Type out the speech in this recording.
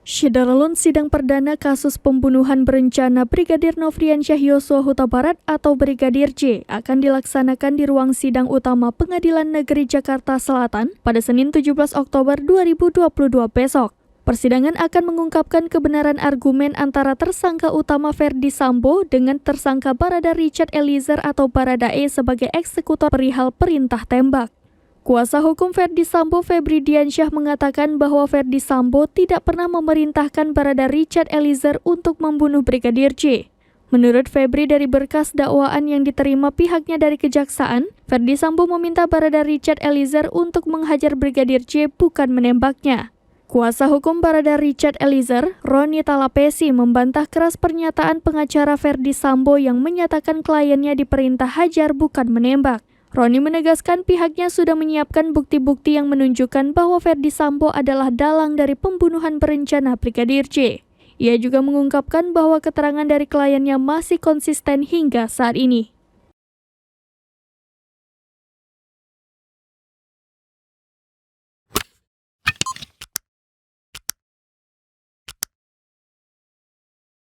Syederlun sidang perdana kasus pembunuhan berencana Brigadir Nofriansyah Yosua Huta Barat atau Brigadir J akan dilaksanakan di ruang sidang utama Pengadilan Negeri Jakarta Selatan pada Senin 17 Oktober 2022 besok. Persidangan akan mengungkapkan kebenaran argumen antara tersangka utama Ferdy Sambo dengan tersangka Barada Richard Eliezer atau Baradae sebagai eksekutor perihal perintah tembak. Kuasa hukum Ferdy Sambo Febri Diansyah mengatakan bahwa Ferdy Sambo tidak pernah memerintahkan Barada Richard Eliezer untuk membunuh Brigadir J. Menurut Febri, dari berkas dakwaan yang diterima pihaknya dari kejaksaan, Ferdy Sambo meminta Barada Richard Eliezer untuk menghajar Brigadir J bukan menembaknya. Kuasa hukum Barada Richard Eliezer, Roni Talapesi, membantah keras pernyataan pengacara Ferdy Sambo yang menyatakan kliennya diperintah hajar bukan menembak. Roni menegaskan pihaknya sudah menyiapkan bukti-bukti yang menunjukkan bahwa Ferdy Sambo adalah dalang dari pembunuhan berencana Brigadir J. Ia juga mengungkapkan bahwa keterangan dari kliennya masih konsisten hingga saat ini.